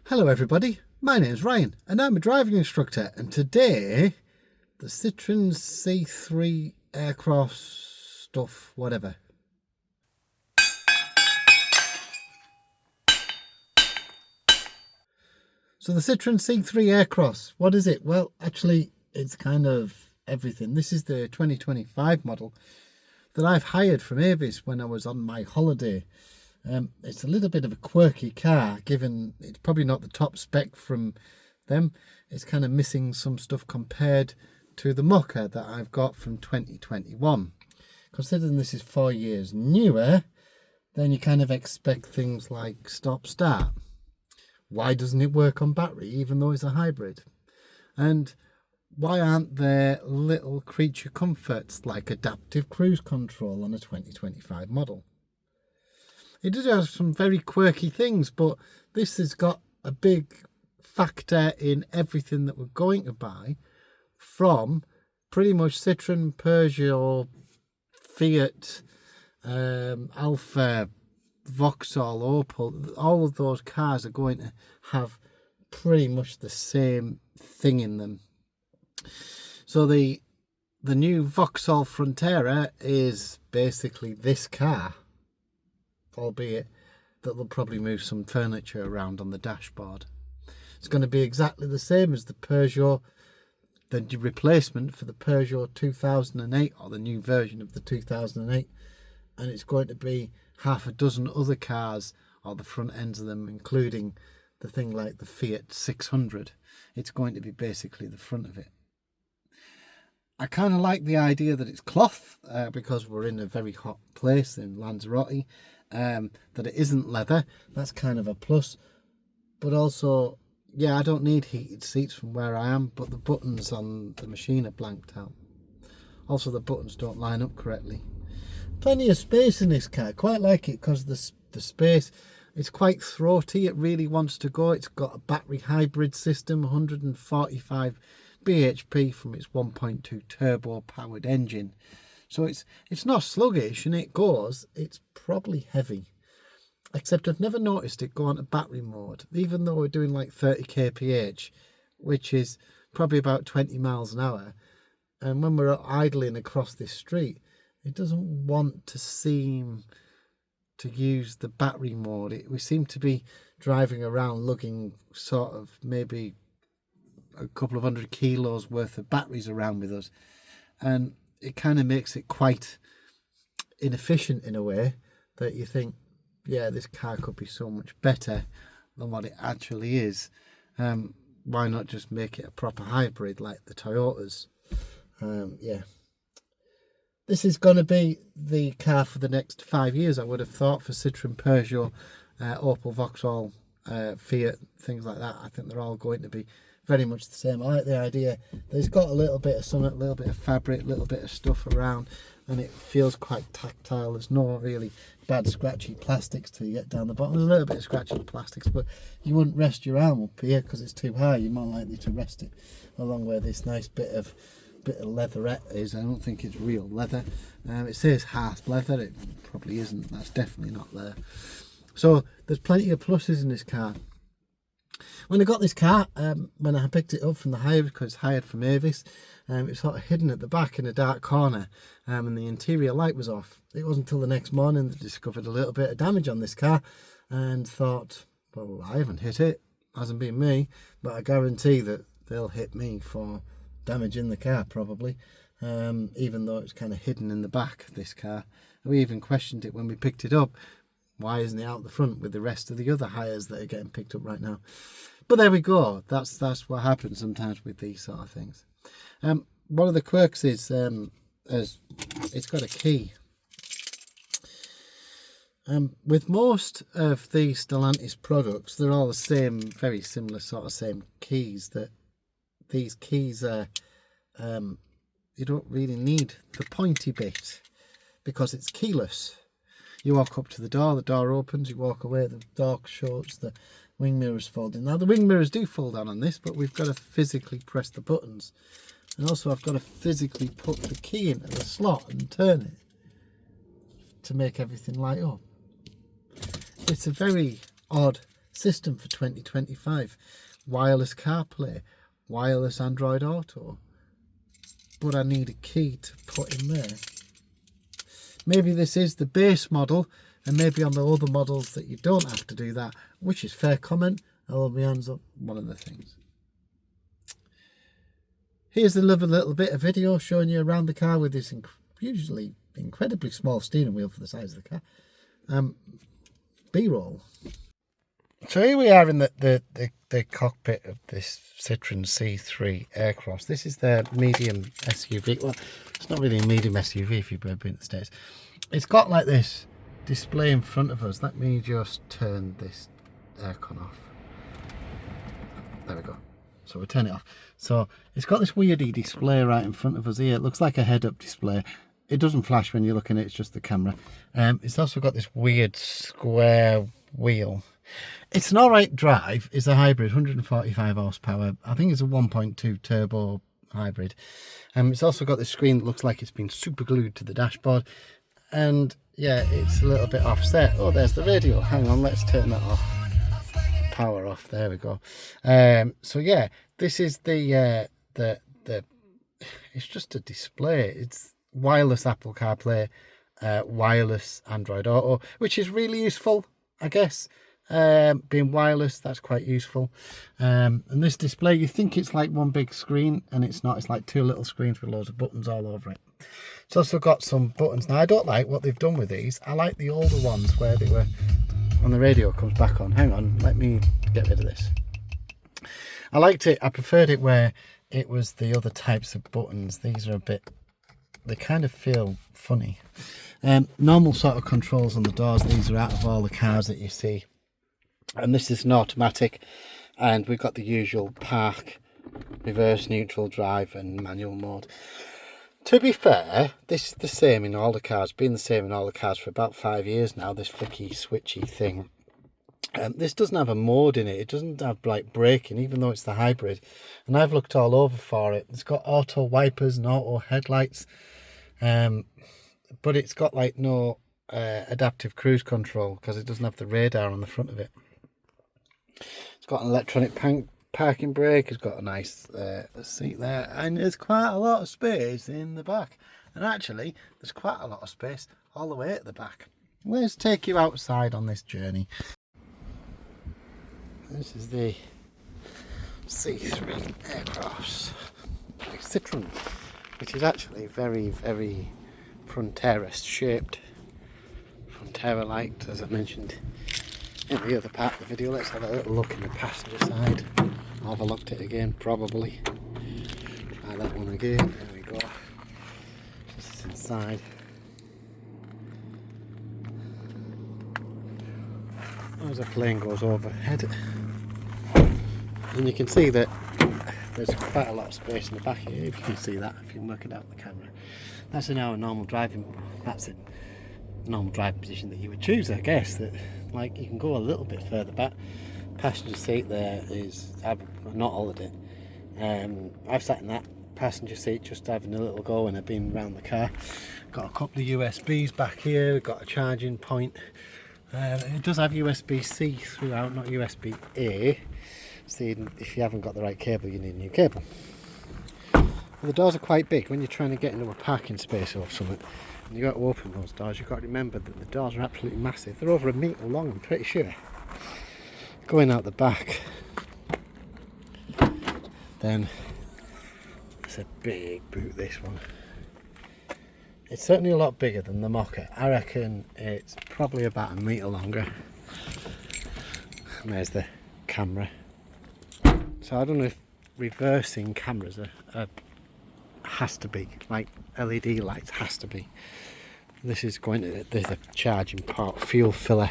Hello everybody, my name's Ryan and I'm a driving instructor, and today the Citroen C3 Aircross stuff, whatever. So the Citroen C3 Aircross, what is it? Well, actually it's kind of everything. This is the 2025 model that I've hired from Avis when I was on my holiday. It's a little bit of a quirky car, given it's probably not the top spec from them. It's kind of missing some stuff compared to the Mocha that I've got from 2021. Considering this is 4 years newer, then you kind of expect things like stop-start. Why doesn't it work on battery even though it's a hybrid? And why aren't there little creature comforts like adaptive cruise control on a 2025 model? It does have some very quirky things, but this has got a big factor in everything that we're going to buy, from pretty much Citroen, Peugeot, Fiat, Alfa, Vauxhall, Opel. All of those cars are going to have pretty much the same thing in them. So the new Vauxhall Frontera is basically this car, albeit that they'll probably move some furniture around on the dashboard. It's going to be exactly the same as the Peugeot, the replacement for the Peugeot 2008, or the new version of the 2008, and it's going to be half a dozen other cars, or the front ends of them, including the thing like the Fiat 600. It's going to be basically the front of it. I kind of like the idea that it's cloth, because we're in a very hot place in Lanzarote. That it isn't leather, that's kind of a plus. But also, yeah, I don't need heated seats from where I am, but the buttons on the machine are blanked out. Also, the buttons don't line up correctly. Plenty of space in this car. Quite like it because the space, it's quite throaty. It really wants to go. It's got a battery hybrid system, 145 bhp from its 1.2 turbo powered engine. So it's not sluggish, and it goes. It's probably heavy, except I've never noticed it go on to battery mode, even though we're doing like 30 kph, which is probably about 20 miles an hour. And when we're idling across this street, it doesn't want to seem to use the battery mode. We seem to be driving around lugging sort of maybe a couple of 100 kilos worth of batteries around with us, and it kind of makes it quite inefficient in a way that you think, yeah, this car could be so much better than what it actually is. Why not just make it a proper hybrid like the Toyotas? Yeah. This is going to be the car for the next 5 years, I would have thought, for Citroen, Peugeot, Opel, Vauxhall, Fiat, things like that. I think they're all going to be very much the same. I like the idea that it's got a little bit of something, a little bit of fabric, a little bit of stuff around, and it feels quite tactile. There's no really bad scratchy plastics till you get down the bottom. There's a little bit of scratchy plastics, but you wouldn't rest your arm up here because it's too high. You're more likely to rest it along where this nice bit of leatherette is. I don't think it's real leather. It says half leather. It probably isn't. That's definitely not there. So there's plenty of pluses in this car. When I got this car, when I picked it up from the hire, because it's hired from Avis, it's sort of hidden at the back in a dark corner, and the interior light was off. It wasn't until the next morning that I discovered a little bit of damage on this car, and thought, well, I haven't hit it, hasn't been me, but I guarantee that they'll hit me for damage in the car probably, even though it's kind of hidden in the back of this car. We even questioned it when we picked it up. Why isn't it out the front with the rest of the other hires that are getting picked up right now? But there we go. That's what happens sometimes with these sort of things. One of the quirks is it's got a key. With most of the Stellantis products, they're all the same, very similar sort of same keys. That these keys are, you don't really need the pointy bit because it's keyless. You walk up to the door opens, you walk away, the door shuts, the wing mirrors fold in. Now the wing mirrors do fold down on this, but we've got to physically press the buttons. And also I've got to physically put the key into the slot and turn it to make everything light up. It's a very odd system for 2025. Wireless CarPlay, wireless Android Auto. But I need a key to put in there. Maybe this is the base model, and maybe on the other models that you don't have to do that, which is fair comment. I'll hold my hands up, one of the things. Here's another little bit of video showing you around the car with this usually incredibly small steering wheel for the size of the car. B-roll. So here we are in the cockpit of this Citroen C3 Aircross. This is the medium SUV. Well, it's not really a medium SUV if you've ever been to the States. It's got like this display in front of us. Let me just turn this aircon off. There we go. So we'll turn it off. So it's got this weirdy display right in front of us here. It looks like a head-up display. It doesn't flash when you're looking at it, it's just the camera. It's also got this weird square wheel. It's an alright drive. It's a hybrid, 145 horsepower. I think it's a 1.2 turbo hybrid. It's also got this screen that looks like it's been super glued to the dashboard. And yeah, it's a little bit offset. Oh, there's the radio. Hang on, let's turn that off. Power off. There we go. So yeah, this is the it's just a display. It's wireless Apple CarPlay, wireless Android Auto, which is really useful, I guess. Being wireless, that's quite useful. And this display, you think it's like one big screen, and it's not. It's like two little screens with loads of buttons all over it. It's also got some buttons. Now I don't like what they've done with these. I like the older ones where they were when the radio comes back on. Hang on, let me get rid of this. I liked it. I preferred it where it was the other types of buttons. These are a bit, they kind of feel funny. Normal sort of controls on the doors. These are out of all the cars that you see. And this is an automatic, and we've got the usual park, reverse, neutral, drive and manual mode. To be fair, this is the same in all the cars, been the same in all the cars for about 5 years now, this flicky switchy thing. This doesn't have a mode in it. It doesn't have like braking, even though it's the hybrid. And I've looked all over for it. It's got auto wipers and auto headlights, but it's got like no adaptive cruise control because it doesn't have the radar on the front of it. It's got an electronic parking brake. It's got a nice seat there, and there's quite a lot of space in the back. And actually, there's quite a lot of space all the way at the back. Let's take you outside on this journey. This is the C3 Aircross by Citroen, which is actually very, very Frontera shaped. Frontera-like, as I mentioned in the other part of the video. Let's have a little look in the passenger side. I'll have a look at it again, probably. Try that one again. There we go. This is inside. As a plane goes overhead, and you can see that there's quite a lot of space in the back here. If you can see that, if you can work it out with the camera, that's in our normal driving. That's a normal driving position that you would choose, I guess. That like you can go a little bit further back. Passenger seat there is, I've not hollered it. I've sat in that passenger seat just having a little go when I've been around the car. Got a couple of USBs back here. We've got a charging point. It does have USB-C throughout, not USB-A. So if you haven't got the right cable, you need a new cable. Well, the doors are quite big. When you're trying to get into a parking space or something, and you've got to open those doors, you've got to remember that the doors are absolutely massive. They're over 1 metre long, I'm pretty sure. Going out the back, then it's a big boot, this one. It's certainly a lot bigger than the Mocha. I reckon it's probably about 1 metre longer. And there's the camera. So I don't know if reversing cameras has to be, like LED lights has to be. This is going to, there's a charging port, fuel filler,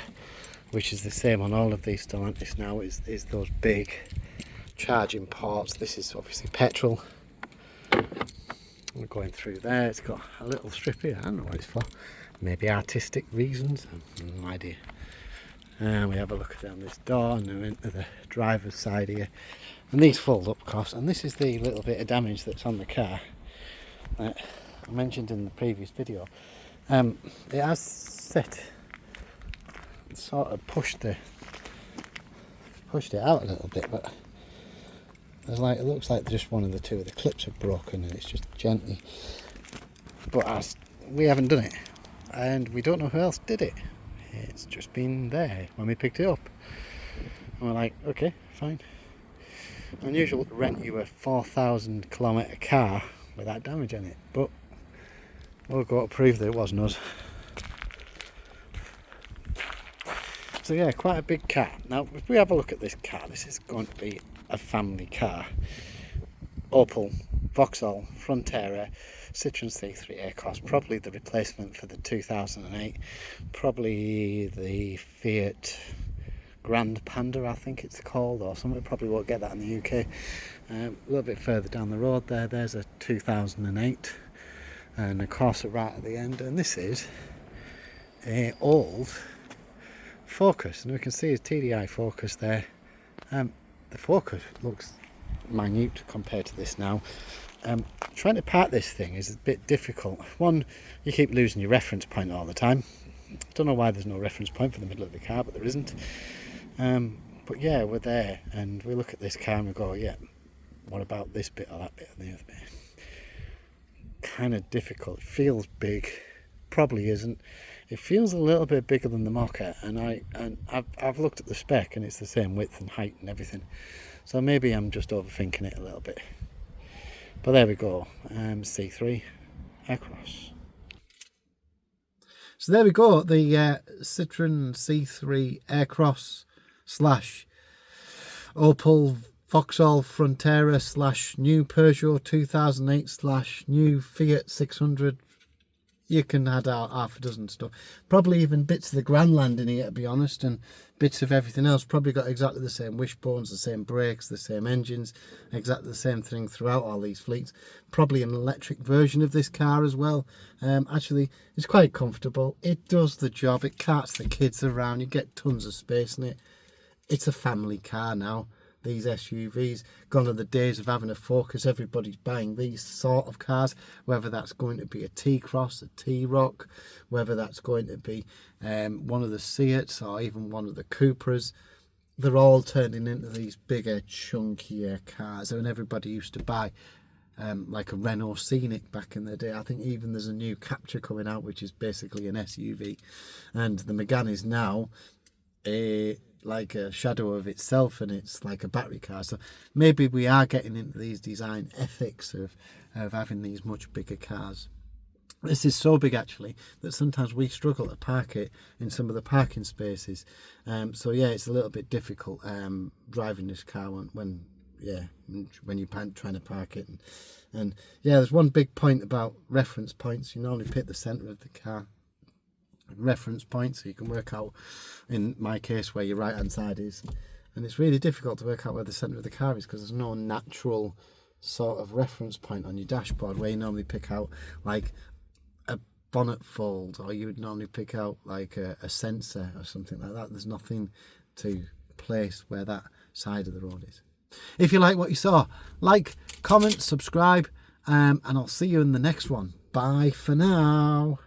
which is the same on all of these Stellantis now, is those big charging ports. This is obviously petrol. We're going through there. It's got a little strip here. I don't know what it's for. Maybe artistic reasons. I have no idea. And we have a look down this door and we're into the driver's side here. And these fold up, of course. And this is the little bit of damage that's on the car that I mentioned in the previous video. It has sort of pushed the pushed it out a little bit, but there's like, it looks like just one of the two of the clips are broken, and it's just gently. But we haven't done it, and we don't know who else did it. It's just been there when we picked it up, and we're like, okay, fine. Unusual to rent you a 4,000 kilometre car without damage on it, but we'll go to prove that it wasn't us. So yeah, quite a big car. Now if we have a look at this car, this is going to be a family car. Opel, Vauxhall, Frontera, Citroen C3 Aircross, probably the replacement for the 2008, probably the Fiat Grand Panda, I think it's called, or something. Probably won't get that in the UK. A little bit further down the road there's a 2008 and a Corsa right at the end, and this is a old Focus, and we can see his TDI Focus there. The Focus looks minute compared to this now. Trying to park this thing is a bit difficult. One, you keep losing your reference point all the time. Don't know why there's no reference point for the middle of the car, but there isn't. But yeah, we're there, and we look at this car and we go, yeah, what about this bit or that bit or the other bit? Kind of difficult. It feels big, probably isn't. It feels a little bit bigger than the Mocha, and I've looked at the spec and it's the same width and height and everything. So maybe I'm just overthinking it a little bit. But there we go, C3 Aircross. So there we go, the Citroen C3 Aircross / Opel Vauxhall Frontera / new Peugeot 2008 / new Fiat 600. You can add out half a dozen stuff. Probably even bits of the Grandland in here, to be honest, and bits of everything else. Probably got exactly the same wishbones, the same brakes, the same engines, exactly the same thing throughout all these fleets. Probably an electric version of this car as well. Actually, it's quite comfortable. It does the job. It carts the kids around. You get tons of space in it. It's a family car now. These SUVs, gone are the days of having a Focus. Everybody's buying these sort of cars, whether that's going to be a T-Cross, a T-Roc, whether that's going to be one of the Seats or even one of the Cupras. They're all turning into these bigger, chunkier cars, and everybody used to buy like a Renault Scenic back in the day. I think even there's a new Capture coming out, which is basically an SUV, and the Megane is now like a shadow of itself, and it's like a battery car. So maybe we are getting into these design ethics of having these much bigger cars. This is so big actually that sometimes we struggle to park it in some of the parking spaces. So yeah, it's a little bit difficult driving this car when you're trying to park it. And yeah, there's one big point about reference points. You normally pick the centre of the car reference point, so you can work out, in my case, where your right hand side is, and it's really difficult to work out where the centre of the car is because there's no natural sort of reference point on your dashboard where you normally pick out like a bonnet fold, or you would normally pick out like a sensor or something like that. There's nothing to place where that side of the road is. If you like what you saw, like, comment, subscribe, and I'll see you in the next one. Bye for now.